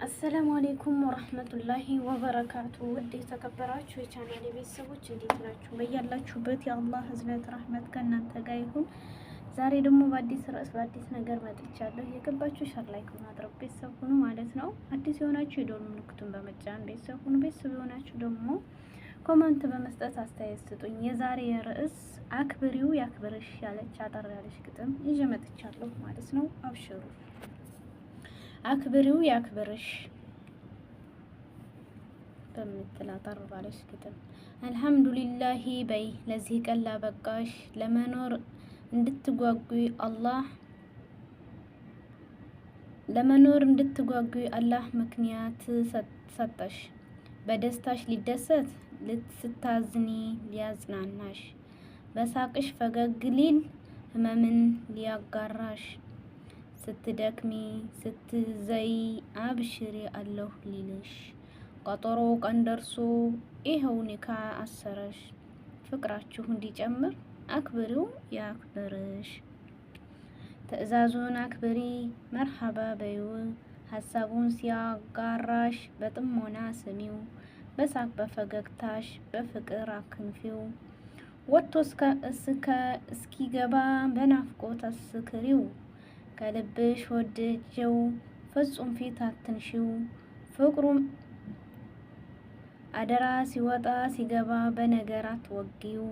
አሰላሙ አሌይኩም ወረህመቱላሂ ወበረካቱ። ውድ የተከበራችሁ የቻናሌ ቤተሰቦች እንዴት ናችሁ? በያላችሁበት የአላህ ህዝነት ረህመት ከእናንተ ጋር ይሁን። ዛሬ ደግሞ በአዲስ ርዕስ በአዲስ ነገር መጥቻለሁ። የገባችሁ ሸር ላይክ በማድረግ ቤተሰብ ሁኑ ማለት ነው። አዲስ የሆናችሁ የደወል ምልክቱን በመጫን ቤተሰብ ሁኑ። ቤተሰብ የሆናችሁ ደግሞ ኮመንት በመስጠት አስተያየት ስጡኝ። የዛሬ ርዕስ አክብሪው ያክብርሽ ያለች አጠር ያለች ግጥም ይዤ መጥቻለሁ ማለት ነው። አብሽሩ። አክብሪው ያክብርሽ በምትል አጠር ባለች ግጥም አልሐምዱሊላሂ በይ ለዚህ ቀን ላበቃሽ፣ ለመኖር እንድትጓጉ አላህ ምክንያት ሰጠሽ። በደስታሽ ሊደሰት ስታዝኒ ሊያጽናናሽ፣ በሳቅሽ ፈገግ ሊል ህመምን ሊያጋራሽ፣ ስትደክሚ ስትዘይ አብሽሪ አለሁ ሊልሽ፣ ቀጠሮ ቀን ደርሶ ይኸው ኒካ አሰረሽ። ፍቅራችሁ እንዲጨምር አክብሪው ያክብርሽ። ትዕዛዙን አክብሪ መርሐባ በይው፣ ሀሳቡን ሲያጋራሽ በጥሞና ስሚው። በሳቅ በፈገግታሽ በፍቅር አክንፊው፣ ወጥቶ እስኪገባ በናፍቆት አስክሪው። ከልብሽ ወደጀው ፍጹም ፊት አትንሺው፣ ፍቅሩም አደራ ሲወጣ ሲገባ በነገር አትወጊው።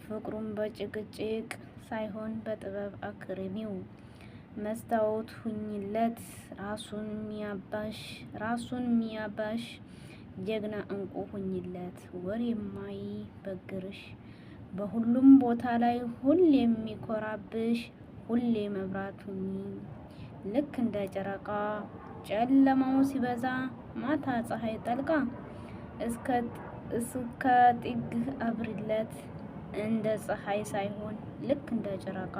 ፍቅሩም በጭቅጭቅ ሳይሆን በጥበብ አክርሚው። መስታወት ሁኝለት ራሱን ሚያባሽ፣ ጀግና እንቁ ሁኝለት ወሬ የማይበግርሽ። በሁሉም ቦታ ላይ ሁሌ የሚኮራብሽ፣ ሁሌ መብራት ሁኚ ልክ እንደ ጨረቃ። ጨለማው ሲበዛ ማታ ፀሐይ ጠልቃ፣ እስከ ጥግ አብሪለት እንደ ፀሐይ ሳይሆን ልክ እንደ ጨረቃ።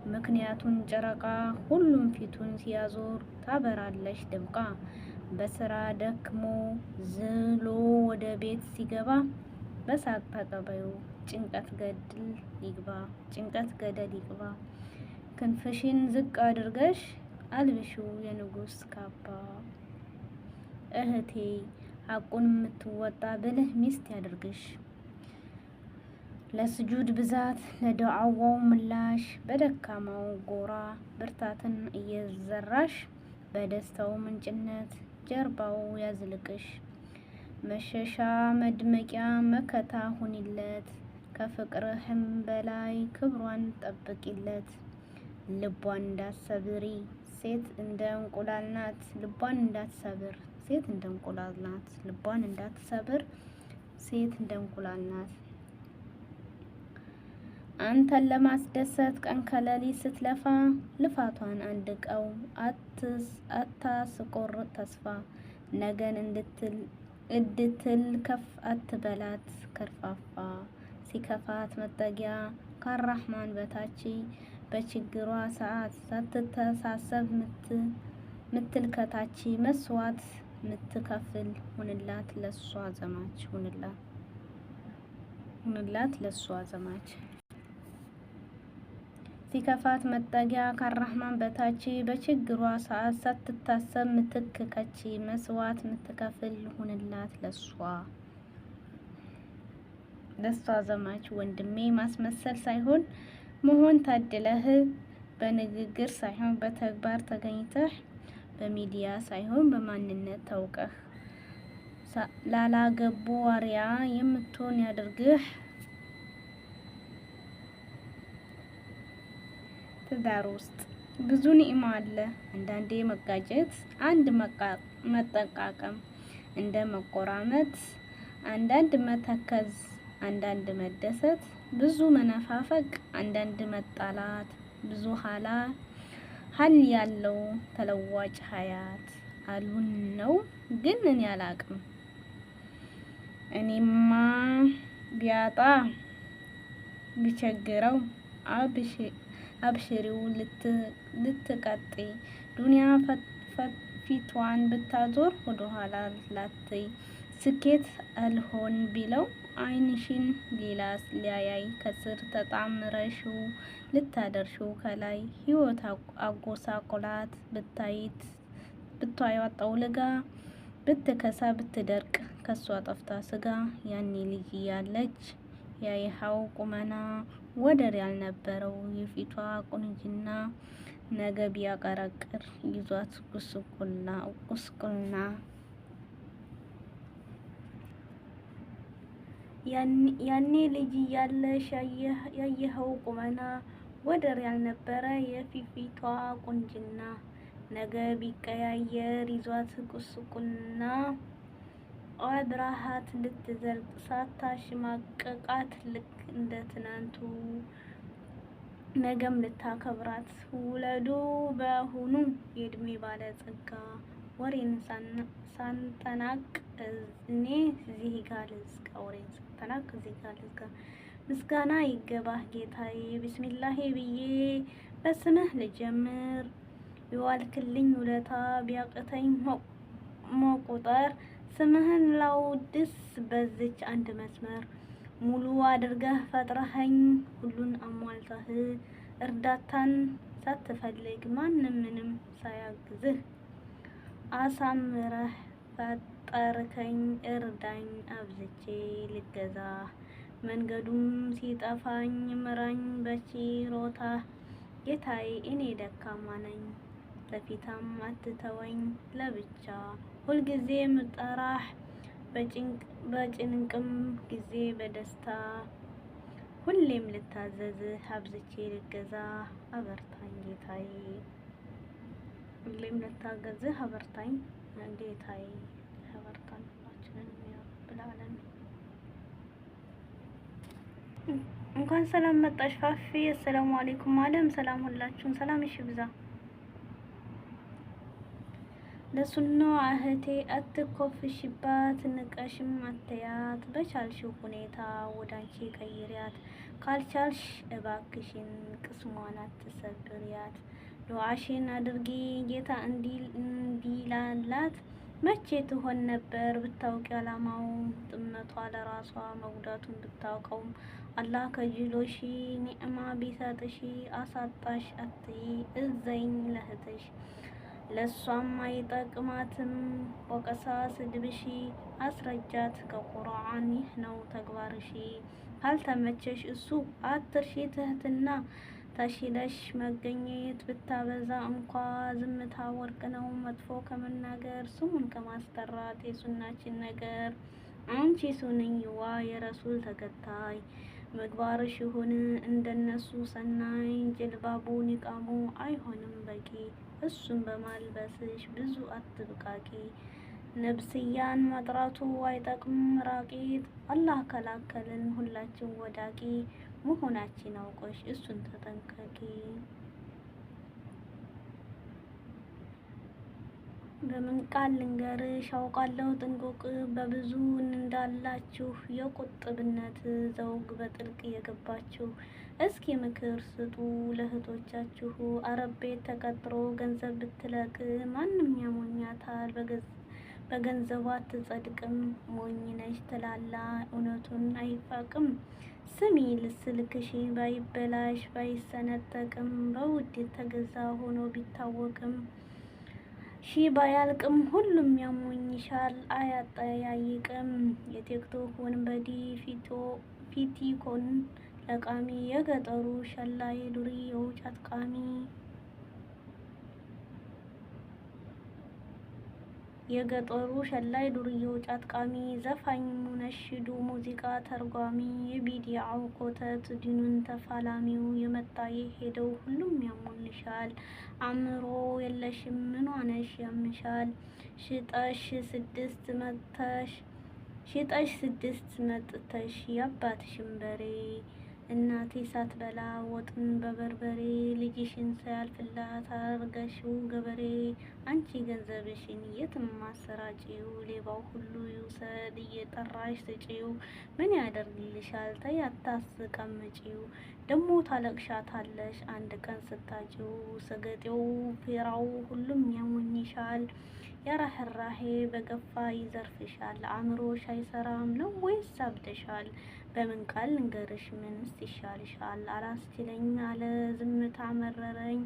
ምክንያቱን ጨረቃ ሁሉም ፊቱን ሲያዞር ታበራለች ደምቃ። በስራ ደክሞ ዝሎ ወደ ቤት ሲገባ፣ በሳቅ ተቀበዩ ጭንቀት ገደል ይግባ። ክንፍሽን ዝቅ አድርገሽ አልብሺው የንጉስ ካባ። እህቴ ሐቁን የምትወጣ ብልህ ሚስት ያድርግሽ። ለስጁድ ብዛት ለዱዓዋው ምላሽ፣ በደካማው ጎራ ብርታትን እየዘራሽ። በደስታው ምንጭነት ጀርባው ያዝልቅሽ። መሸሻ መድመቂያ መከታ ሁኒለት፣ ከፍቅርህም በላይ ክብሯን ጠብቂለት። ልቧን እንዳትሰብሪ ሴት እንደ እንቁላል ናት፣ ልቧን እንዳትሰብር ሴት እንደ እንቁላል ናት። ልቧን እንዳትሰብር ሴት እንደ እንቁላል ናት። አንተን ለማስደሰት ቀን ከሌሊት ስትለፋ፣ ልፋቷን አንድቀው አታስቆርጥ ተስፋ። ነገን እንድትል ከፍ አትበላት ከርፋፋ። ሲከፋት መጠጊያ ከአራህማን በታች፣ በችግሯ ሰዓት ሳትተሳሰብ ምትልከታች። መስዋዕት ምትከፍል ሁንላት ለሷ ዘማች። ሲከፋት መጠጊያ ከአራህማን በታች፣ በችግሯ ሰዓት ሳትታሰብ ምትክከች። መስዋዕት ምትከፍል ሁንላት ለሷ ዘማች። ወንድሜ ማስመሰል ሳይሆን መሆን ታድለህ፣ በንግግር ሳይሆን በተግባር ተገኝተህ፣ በሚዲያ ሳይሆን በማንነት ታውቀህ። ላላገቡ ዋሪያ የምትሆን ያድርግህ። ትዳር ውስጥ ብዙ ኒዕማ አለ። አንዳንዴ መጋጨት፣ አንድ መጠቃቀም፣ እንደ መቆራመት፣ አንዳንድ መተከዝ፣ አንዳንድ መደሰት፣ ብዙ መነፋፈቅ፣ አንዳንድ መጣላት፣ ብዙ ሀል ያለው ተለዋጭ ሀያት አሉን ነው። ግን እኔ አላቅም። እኔማ ቢያጣ ቢቸግረው አብሽሪው ልትቀጢ። ዱንያ ፊቷን ብታዞር ወደኋላ ላትይ። ስኬት አልሆን ቢለው አይንሽን ሊያያይ፣ ከስር ተጣምረሽው ልታደርሽው ከላይ። ህይወት አጎሳቆላት ብታይት ብታያወጣው ለጋ ብትከሳ ብትደርቅ ከሷ ጠፍታ ስጋ ያኔ ልጅ እያለች ያይሃው ቁመና ወደር ያልነበረው የፊቷ ቁንጅና ነገ ቢያቀረቅር ይዟት ጉስቁልና ያኔ ልጅ እያለሽ ያየኸው ቁመና ወደር ያልነበረ የፊቷ ቁንጅና ነገ ቢቀያየር ይዟት ጉስቁልና አብራሃት ልትዘልቅ ሳታሽማቅቃት ልክ እንደ ትናንቱ ነገም ልታከብራት ውለዱ በአሁኑ የእድሜ ባለጸጋ ወሬን ሳንጠናቅ እኔ እዚህ ጋር ልዝጋ ወሬን ሳንጠናቅ እዚህ ጋር ልዝጋ። ምስጋና ይገባህ ጌታዬ ቢስሚላሂ ብዬ በስምህ ልጀምር የዋልክልኝ ውለታ ቢያቅተኝ መቁጠር ስምህን ላውድስ በዝች አንድ መስመር ሙሉ አድርገህ ፈጥረኸኝ ሁሉን አሟልተህ እርዳታን ሳትፈልግ ማንም ምንም ሳያግዝህ አሳምረህ ፈጠርከኝ እርዳኝ አብዝቼ ልገዛ መንገዱም ሲጠፋኝ ምራኝ በችሮታ ጌታዬ እኔ ደካማ ነኝ ለፊታም አትተወኝ ለብቻ ሁልጊዜም ጠራህ በጭንቅም ጊዜ በደስታ ሁሌም ልታዘዝህ አብዝቼ ልገዛ አበርታኝ ጌታዬ ሁሌም ልታገዝህ አበርታኝ ጌታዬ አበርታኝ ሁላችንን ያብላለን። እንኳን ሰላም መጣሽ ፋፊ አሰላሙ አለይኩም አለም ሰላም ሁላችሁም ሰላም እሺ ብዛ ለሱና እህቴ አትኮፍሽባት ንቀሽም አትያት በቻልሽው ሁኔታ ወዳንቺ ቀይሪያት ካልቻልሽ እባክሽን ቅስሟን አትሰብሪያት ዱዓሽን አድርጊ ጌታ እንዲላላት መቼ ትሆን ነበር ብታውቂ አላማው ጥመቷ ለራሷ መጉዳቱን ብታውቀው አላህ ከጅሎሽ ኒዕማ ቢሰጥሽ አሳጣሽ አትይ እዘኝ ለህትሽ ለሷም አይጠቅማትም ወቀሳ ስድብሺ አስረጃት ከቁርአን ይህ ነው ተግባርሺ ካልተመቸሽ እሱ አትርሺ ትህትና ተሽለሽ መገኘት ብታበዛ እንኳ ዝምታ ወርቅ ነው መጥፎ ከመናገር ስሙን ከማስጠራት የሱናችን ነገር አንቺ ሱንኝዋ የረሱል ተከታይ ምግባርሽ ይሁን እንደነሱ ሰናይ ጅልባቡ ኒቃሙ አይሆንም በቂ እሱን በማልበስሽ ብዙ አትብቃቂ ነብስያን መጥራቱ አይጠቅም ራቂት አላህ ከላከልን ሁላችን ወዳቂ መሆናችን አውቆሽ እሱን ተጠንቀቂ። በምን ቃል ልንገርሽ አውቃለሁ ጥንቁቅ በብዙ እንዳላችሁ የቁጥብነት ዘውግ በጥልቅ የገባችሁ እስኪ ምክር ስጡ ለእህቶቻችሁ አረብ ቤት ተቀጥሮ ገንዘብ ብትለቅ ማንም ያሞኛታል በገንዘቧ አትጸድቅም ሞኝ ነሽ ትላላ እውነቱን አይፋቅም ስሚ ልስልክሽ ባይበላሽ ባይሰነጠቅም በውድ የተገዛ ሆኖ ቢታወቅም ሺ ባያልቅም ሁሉም ያሞኝሻል አያጠያይቅም የቲክቶክ ወንበዲ ፊቲኮን ለቃሚ የገጠሩ ሸላይ ዱርዬው ጫትቃሚ የገጠሩ ሸላይ ዱርዬው ጫትቃሚ ዘፋኝ ሙነሽዱ ሙዚቃ ተርጓሚ የቢዲዓው ኮተት ዲኑን ተፋላሚው የመጣ የሄደው ሁሉም ያሞልሻል አእምሮ የለሽም ምን ሆነሽ ያምሻል ሽጠሽ ስድስት መጥተሽ ያባትሽን በሬ እናቴ ሳትበላ ወጥን በበርበሬ ልጅሽን ሳያልፍላት አርገሽው ገበሬ አንቺ ገንዘብሽን የትም አሰራጪው ሌባው ሁሉ ይውሰድ እየጠራሽ ስጪው ምን ያደርግልሻል ተይ አታስቀምጪው ደሞ ታለቅሻታለሽ አንድ ቀን ስታጪው ሰገጤው ፌራው ሁሉም ያሞኝሻል ያራህራሄ በገፋ ይዘርፍሻል አእምሮሽ አይሰራም ነው ወይስ አብደሻል በምን ቃል ልንገርሽ ምንስ ይሻልሻል አላስችለኝ አለ ዝምታ መረረኝ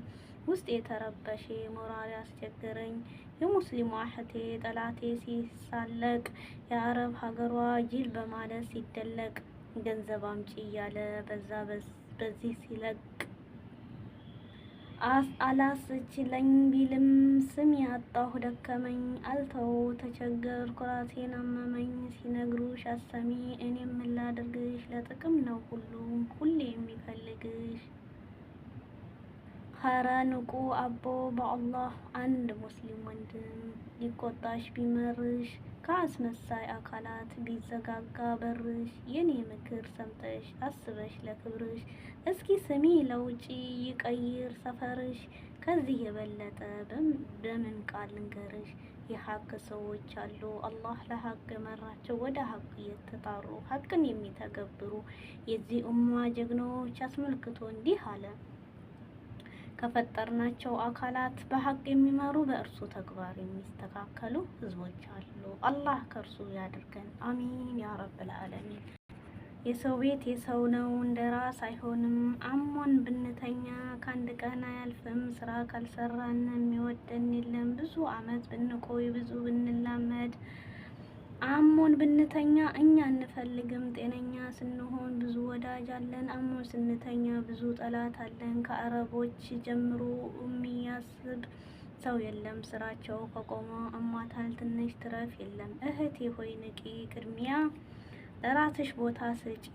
ውስጥ የተረበሸ ሞራል ያስቸገረኝ የሙስሊሟ እህቴ ጠላቴ ሲሳለቅ የአረብ ሀገሯ ጅል በማለት ሲደለቅ ገንዘብ አምጪ እያለ በዚህ ሲለቅ አላስችለኝ ቢልም ስም ያጣሁ ደከመኝ አልተው ተቸገርኩ ራሴን አመመኝ ሲነግሩሽ አሰሚ እኔም ምን ላድርግሽ ለጥቅም ነው ሁሉም ሁሌ የሚፈልግሽ ኸረ ንቁ አቦ በአላህ አንድ ሙስሊም ወንድም ሊቆጣሽ ቢመርሽ ከአስመሳይ አካላት ቢዘጋጋ በርሽ የኔ ምክር ሰምተሽ አስበሽ ለክብርሽ እስኪ ስሚ ለውጪ ይቀይር ሰፈርሽ ከዚህ የበለጠ በምን ቃል ልንገርሽ የሐቅ ሰዎች አሉ አላህ ለሐቅ የመራቸው ወደ ሐቅ የተጣሩ ሐቅን የሚተገብሩ የዚህ ኡማ ጀግኖች አስመልክቶ እንዲህ አለ ከፈጠርናቸው አካላት በሐቅ የሚመሩ በእርሱ ተግባር የሚስተካከሉ ህዝቦች አሉ አላህ ከእርሱ ያድርገን አሚን ያ ረብል ዓለሚን የሰው ቤት የሰው ነው እንደራስ አይሆንም አሞን ብንተኛ ከአንድ ቀን አያልፍም ስራ ካልሰራን የሚወደን የለም ብዙ አመት ብንቆይ ብዙ ብንላመድ አሞን ብንተኛ እኛ እንፈልግም ጤነኛ ስንሆን ብዙ ወዳጅ አለን አሞን ስንተኛ ብዙ ጠላት አለን ከአረቦች ጀምሮ የሚያስብ ሰው የለም ስራቸው ከቆመ አሟታል ትንሽ ትረፍ የለም እህቴ ሆይ ንቂ ቅድሚያ ለራስሽ ቦታ ስጪ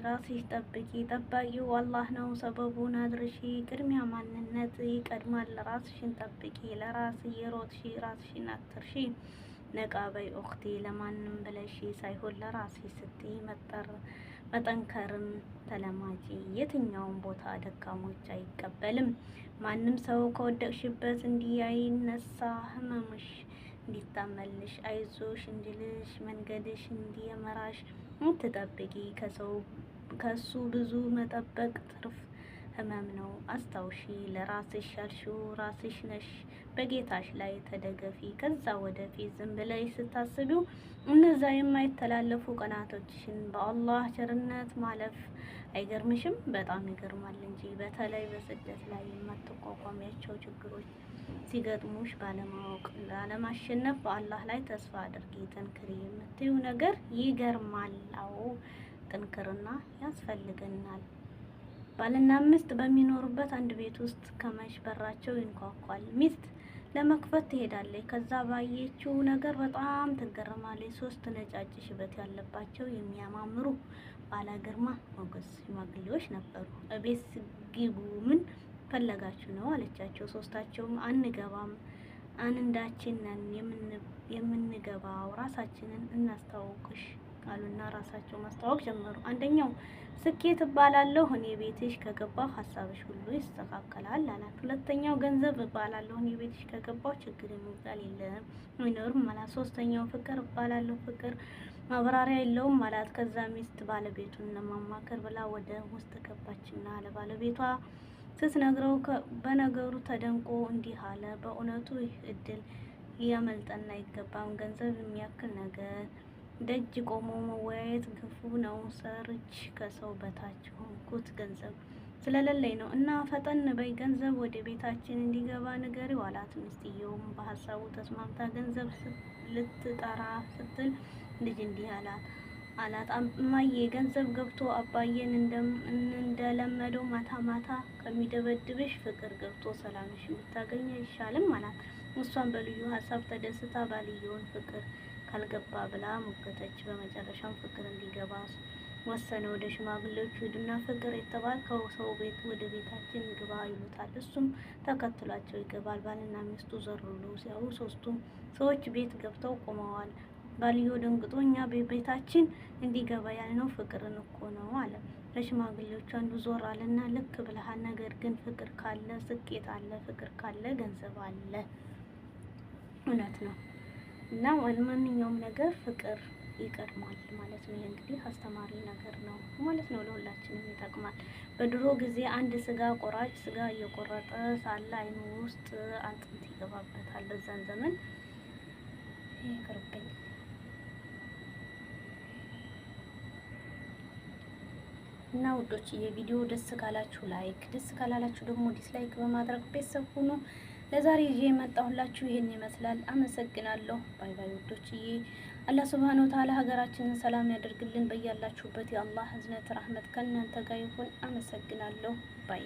ራስሽ ጠብቂ ጠባቂው አላህ ነው ሰበቡን አድርሺ ቅድሚያ ማንነት ይቀድማል ራስሽን ጠብቂ ለራስ የሮጥሽ ራስሽን አትርሺ ነቃ በይ ኡኽቲ ለማንም ብለሽ ሳይሆን ለራስሽ ስትይ መጠንከርም ተለማጂ የትኛውን ቦታ ደካሞች አይቀበልም ማንም ሰው ከወደቅሽበት እንዲያይነሳ ህመምሽ እንዲታመልሽ አይዞሽ እንዲልሽ መንገድሽ እንዲመራሽ ትጠብቂ ከሱ ብዙ መጠበቅ ትርፍ ህመም ነው አስታውሺ ለራስሽ ያልሽው ራስሽ ነሽ በጌታሽ ላይ ተደገፊ ከዛ ወደፊት ዝም ብለሽ ስታስቢው እነዛ የማይተላለፉ ቀናቶችሽን በአላህ ቸርነት ማለፍ አይገርምሽም በጣም ይገርማል እንጂ በተለይ በስደት ላይ የማትቋቋሚያቸው ችግሮች ሲገጥሙሽ ባለማወቅ ላለማሸነፍ በአላህ ላይ ተስፋ አድርጊ ጠንክሪ የምትዩ ነገር ይገርማል አዎ ጥንክርና ያስፈልገናል ባልና ሚስት በሚኖሩበት አንድ ቤት ውስጥ ከመሽ በራቸው ይንኳኳል ሚስት ለመክፈት ትሄዳለች ከዛ ባየችው ነገር በጣም ትገረማለች ሶስት ነጫጭ ሽበት ያለባቸው የሚያማምሩ ባለ ግርማ ሞገስ ሽማግሌዎች ነበሩ እቤት ግቡ ምን ፈለጋችሁ ነው አለቻቸው ሶስታቸውም አንገባም አንዳችን ነን የምንገባው ራሳችንን እናስተዋውቅሽ አሉና ራሳቸው ማስተዋወቅ ጀመሩ አንደኛው ስኬት እባላለሁ እኔ ቤትሽ ከገባሁ ሐሳብሽ ሁሉ ይስተካከላል አላት ሁለተኛው ገንዘብ እባላለሁ እኔ ቤትሽ ከገባሁ ችግር የሚባል የለም አይኖርም አላት ሶስተኛው ፍቅር እባላለሁ ፍቅር ማብራሪያ የለውም አላት ከዛ ሚስት ባለቤቱን ለማማከር ብላ ወደ ውስጥ ገባችና ለባለቤቷ ስትነግረው በነገሩ ተደንቆ እንዲህ አለ በእውነቱ ይህ እድል ያመልጠን አይገባም ገንዘብ የሚያክል ነገር ደጅ ቆሞ መወያየት ግፉ ነው ሰርች ከሰው በታች ሆንኩት ገንዘብ ስለሌለኝ ነው እና ፈጠን በይ ገንዘብ ወደ ቤታችን እንዲገባ ንገሪው አላት ሚስትየውም በሐሳቡ ተስማምታ ገንዘብ ልትጠራ ስትል ልጅ እንዲህ አላት እማዬ ገንዘብ ገብቶ አባዬን እንደለመደው ማታ ማታ ከሚደበድብሽ ፍቅር ገብቶ ሰላምሽ ብታገኝ አይሻልም አላት እሷን በልዩ ሐሳብ ተደስታ ባልየውን ፍቅር ካልገባ ብላ ሞገተች በመጨረሻም ፍቅር እንዲገባ ወሰነ ወደ ሽማግሌዎቹ ሄዱና ፍቅር የተባልከው ሰው ቤት ወደ ቤታችን ግባ ይሉታል እሱም ተከትሏቸው ይገባል ባልና ሚስቱ ዘር ብለው ሲያዩ ሶስቱም ሰዎች ቤት ገብተው ቆመዋል ባልየው ደንግጦ እኛ ቤታችን እንዲገባ ያልነው ፍቅርን እኮ ነው አለ ለሽማግሌዎቹ አንዱ ዞር አለና ልክ ብለሃል ነገር ግን ፍቅር ካለ ስኬት አለ ፍቅር ካለ ገንዘብ አለ እውነት ነው እና ማንኛውም ነገር ፍቅር ይቀድማል ማለት ነው እንግዲህ አስተማሪ ነገር ነው ማለት ነው ለሁላችንም ይጠቅማል በድሮ ጊዜ አንድ ስጋ ቆራጭ ስጋ እየቆረጠ ሳለ አይኑ ውስጥ አጥንት ይገባበታል በዛን ዘመን ይቅርብኝ እና ውዶችዬ ቪዲዮ ደስ ካላችሁ ላይክ፣ ደስ ካላላችሁ ደግሞ ዲስላይክ በማድረግ ቤተሰብ ሁኑ። ለዛሬ ይዤ የመጣሁላችሁ ይሄን ይመስላል። አመሰግናለሁ። ባይ ባይ ውዶችዬ። አላህ ሱብሃነሁ ወተዓላ ሀገራችንን ሰላም ያደርግልን። በያላችሁበት የአላህ ህዝነት ረህመት ከእናንተ ጋር ይሁን። አመሰግናለሁ። ባይ